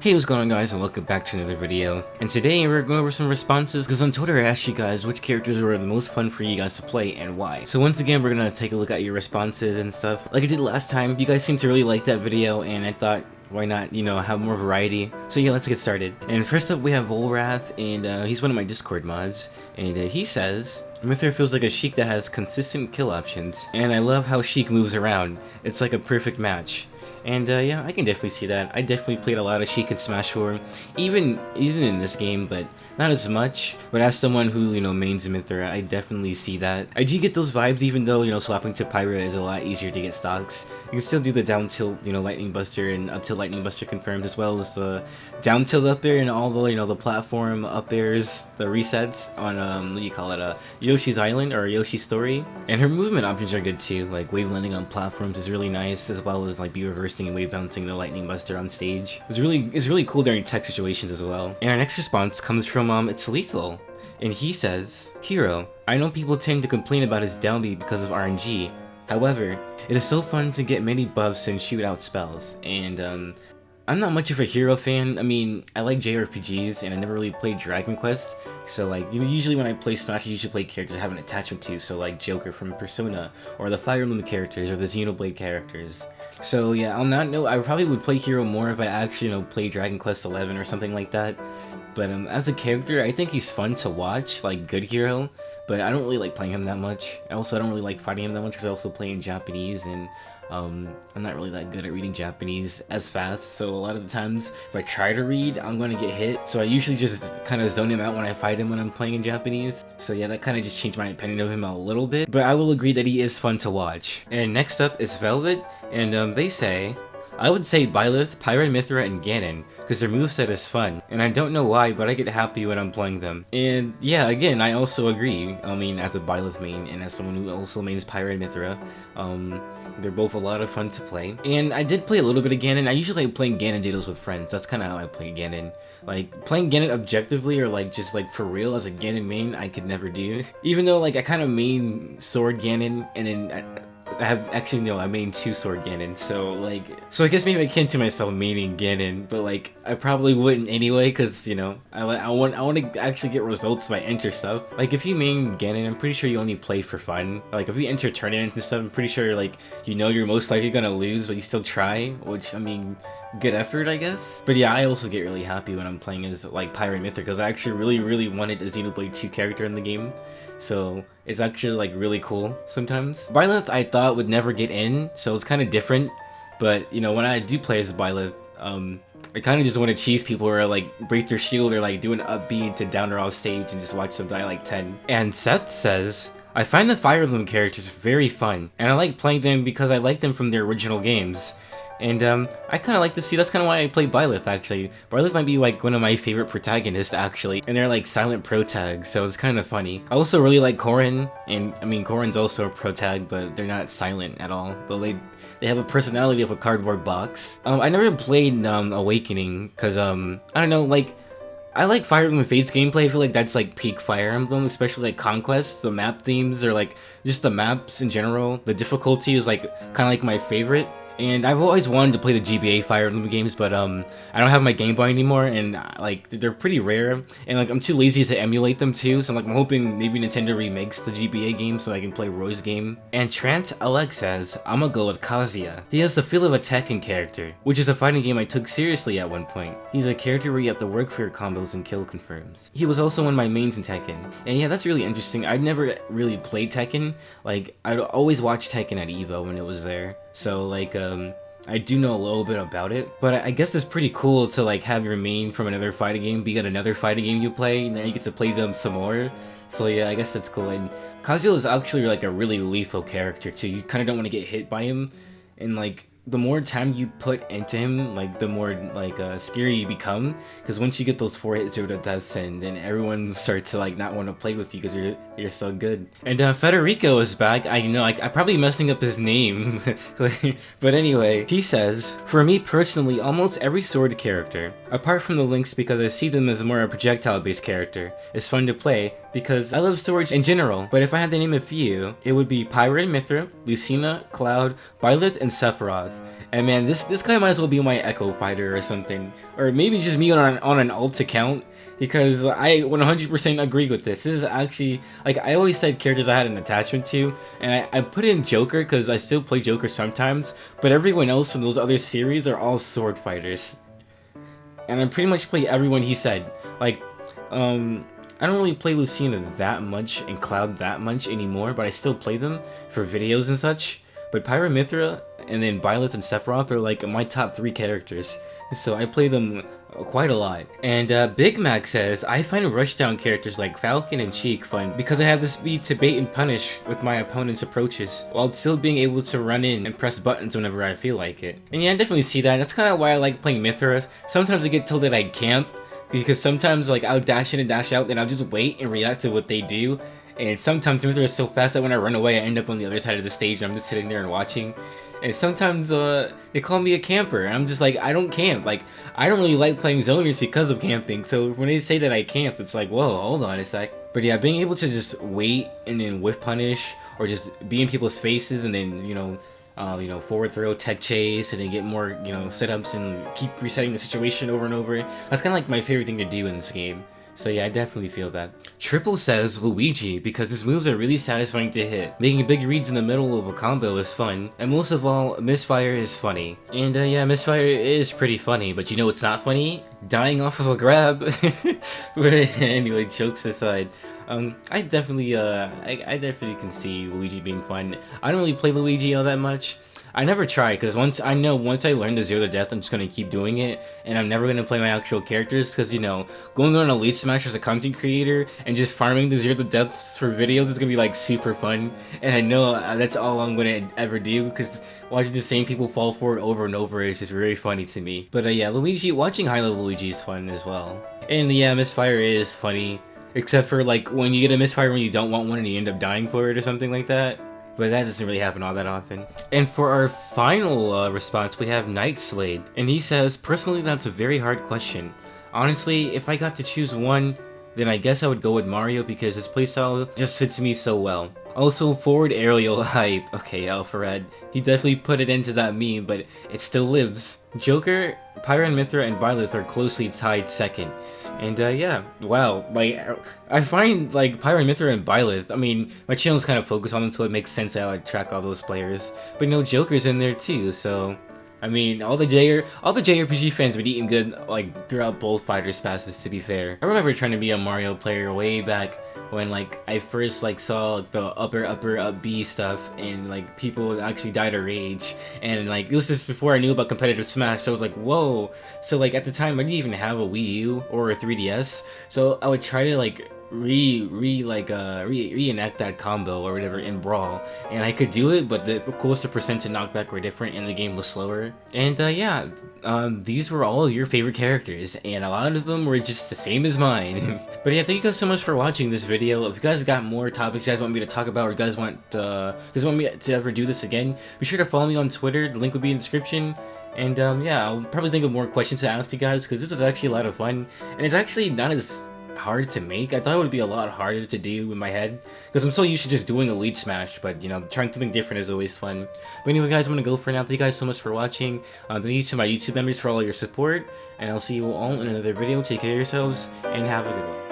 Hey, what's going on, guys, and welcome back to another video. And today we're going over some responses because on Twitter I asked you guys which characters were the most fun for you guys to play and why. So once again, we're gonna take a look at your responses and stuff. Like I did last time, you guys seemed to really like that video, and I thought, why not, have more variety? So yeah, let's get started. And first up we have Volrath, and he's one of my Discord mods, and he says, Mithra feels like a Sheik that has consistent kill options, and I love how Sheik moves around. It's like a perfect match. And yeah, I can definitely see that. I definitely played a lot of Sheik and Smash 4, even in this game, but not as much. But as someone who, mains Mithra, I definitely see that. I do get those vibes, even though, swapping to Pyra is a lot easier to get stocks. You can still do the down tilt, Lightning Buster and up tilt Lightning Buster confirmed, as well as the down tilt up air and all the, the platform up airs, the resets on, what do you call it, Yoshi's Island or Yoshi's Story. And her movement options are good too, like wave landing on platforms is really nice, as well as like be reversing and wave bouncing the Lightning Buster on stage. It's really cool during tech situations as well. And our next response comes from It's Lethal, and he says, Hero, I know people tend to complain about his down B because of RNG. However, it is so fun to get many buffs and shoot out spells. And I'm not much of a Hero fan. I mean, I like JRPGs, and I never really played Dragon Quest. So like, usually when I play Smash, I usually play characters I have an attachment to. So like Joker from Persona, or the Fire Emblem characters, or the Xenoblade characters. So yeah, on that note, I probably would play Hero more if I actually, play Dragon Quest 11 or something like that. But as a character, I think he's fun to watch, like good Hero. But I don't really like playing him that much. Also, I don't really like fighting him that much because I also play in Japanese, and I'm not really that good at reading Japanese as fast. So a lot of the times, if I try to read, I'm going to get hit. So I usually just kind of zone him out when I fight him when I'm playing in Japanese. So yeah, that kind of just changed my opinion of him a little bit. But I will agree that he is fun to watch. And next up is Velvet, and they say, I would say Byleth, Pyra, Mithra, and Ganon, because their moveset is fun, and I don't know why, but I get happy when I'm playing them. And yeah, again, I also agree. I mean, as a Byleth main, and as someone who also mains Pyra and Mithra, they're both a lot of fun to play. And I did play a little bit of Ganon. I usually like playing Ganon Dados with friends. That's kind of how I play Ganon. Like, playing Ganon objectively, or like, just like for real as a Ganon main, I could never do. Even though like, I kind of main Sword Ganon, and then I main 2 Sword Ganon, so I guess maybe I can to myself maining Ganon, but like, I probably wouldn't anyway, cause I want to actually get results by enter stuff. Like, if you main Ganon, I'm pretty sure you only play for fun. Like, if you enter tournaments and stuff, I'm pretty sure like, you're most likely gonna lose, but you still try, which, I mean, good effort, I guess. But yeah, I also get really happy when I'm playing as like Pyra and Mithra, because I actually really wanted a Xenoblade 2 character in the game. So it's actually like really cool sometimes. Byleth I thought would never get in, so it's kind of different. But when I do play as Byleth, I kind of just want to cheese people, or like break their shield, or like do an up B to down her off stage and just watch them die like 10. And Seth says, I find the Fire Emblem characters very fun, and I like playing them because I like them from their original games. And I kind of like to see, that's kind of why I play Byleth, actually. Byleth might be like one of my favorite protagonists, actually, and they're like silent protags, so it's kind of funny. I also really like Corrin, and I mean, Corrin's also a protag, but they're not silent at all, though they have a personality of a cardboard box. I never played Awakening, because I don't know, like, I like Fire Emblem Fates gameplay. I feel like that's like peak Fire Emblem, especially like Conquest. The map themes, or like just the maps in general. The difficulty is like kind of like my favorite. And I've always wanted to play the GBA Fire Emblem games, but I don't have my Game Boy anymore, and like they're pretty rare, and like I'm too lazy to emulate them too. So I'm hoping maybe Nintendo remakes the GBA game so I can play Roy's game. And Trant Alex says, I'm gonna go with Kazuya. He has the feel of a Tekken character, which is a fighting game I took seriously at one point. He's a character where you have to work for your combos and kill confirms. He was also one of my mains in Tekken, and yeah, that's really interesting. I'd never really played Tekken. Like, I'd always watch Tekken at EVO when it was there. So like, I do know a little bit about it, but I guess it's pretty cool to like have your main from another fighting game be at another fighting game you play, and now you get to play them some more. So yeah, I guess that's cool. And Kazuya is actually like a really lethal character too. You kind of don't want to get hit by him, and like, the more time you put into him, like, the more like scary you become, because once you get those 4 hits or the deaths, and then everyone starts to like not want to play with you because you're so good. And Federico is back. I probably messing up his name, but anyway, he says, for me personally, almost every sword character, apart from the Lynx because I see them as more a projectile based character, is fun to play because I love swords in general. But if I had to name a few, it would be Pyra and Mithra, Lucina, Cloud, Byleth, and Sephiroth. And man, this guy might as well be my Echo Fighter or something. Or maybe just me on an alt account, because I 100% agree with this. This is actually, like, I always said characters I had an attachment to, and I put in Joker because I still play Joker sometimes, but everyone else from those other series are all sword fighters. And I pretty much play everyone he said. Like, I don't really play Lucina that much and Cloud that much anymore, but I still play them for videos and such. But Pyra/Mythra and then Byleth and Sephiroth are like my top 3 characters, so I play them quite a lot. And Big Mac says, I find rushdown characters like Falcon and Cheek fun because I have the speed to bait and punish with my opponent's approaches, while still being able to run in and press buttons whenever I feel like it. And yeah, I definitely see that. That's kind of why I like playing Mythra. Sometimes I get told that I can't, because sometimes like I'll dash in and dash out, and I'll just wait and react to what they do. And sometimes Mythra is so fast that when I run away, I end up on the other side of the stage and I'm just sitting there and watching. And sometimes they call me a camper, and I'm just like, I don't camp. Like, I don't really like playing zoners because of camping, so when they say that I camp, it's like, whoa, hold on a sec. But yeah, being able to just wait and then whiff punish, or just be in people's faces and then, you know, forward throw, tech chase, and then get more, you know, setups and keep resetting the situation over and over. That's kind of like my favorite thing to do in this game. So yeah, I definitely feel that. Triple says Luigi, because his moves are really satisfying to hit. Making big reads in the middle of a combo is fun, and most of all, Misfire is funny. And yeah, Misfire is pretty funny, but you know what's not funny? Dying off of a grab. But anyway, jokes aside, I definitely can see Luigi being fun. I don't really play Luigi all that much. I never tried, because once I learn the Zero to Death, I'm just going to keep doing it, and I'm never going to play my actual characters, because, you know, going on Elite Smash as a content creator, and just farming the Zero to Deaths for videos is going to be, like, super fun, and I know that's all I'm going to ever do, because watching the same people fall for it over and over is just very funny to me. But yeah, Luigi, watching high-level Luigi is fun as well. And yeah, Misfire is funny, except for, like, when you get a Misfire when you don't want one and you end up dying for it or something like that. But that doesn't really happen all that often. And for our final response, we have Night Slade. And he says, personally, that's a very hard question. Honestly, if I got to choose one, then I guess I would go with Mario because his playstyle just fits me so well. Also, forward aerial hype. Okay, Alpharad. He definitely put it into that meme, but it still lives. Joker, Pyra/Mythra, and Byleth are closely tied second. And yeah, wow, like, I find, like, Pyra/Mythra and Byleth, I mean, my channel's kind of focused on them, so it makes sense that I would track all those players. But no, Joker's in there too, so, I mean, all the JRPG fans been eating good, like, throughout both fighters passes, to be fair. I remember trying to be a Mario player way back when, like, I first, like, saw the up B stuff, and, like, people actually died of rage, and, like, it was just before I knew about competitive Smash, so I was like, whoa. So, like, at the time, I didn't even have a Wii U or a 3DS, so I would try to, like, reenact that combo or whatever in Brawl, and I could do it, but the closer percent to knockback were different and the game was slower. And yeah, these were all your favorite characters, and a lot of them were just the same as mine. But yeah, thank you guys so much for watching this video. If you guys got more topics you guys want me to talk about, or you guys want me to ever do this again, be sure to follow me on Twitter. The link will be in the description. And yeah, I'll probably think of more questions to ask you guys, because this is actually a lot of fun, and it's actually not as hard to make. I thought it would be a lot harder to do in my head, because I'm so used to just doing Elite Smash, but you know, trying something different is always fun. But anyway guys, I'm gonna go for now. Thank you guys so much for watching. Thank you to my YouTube members for all your support, and I'll see you all in another video. Take care of yourselves, and have a good one.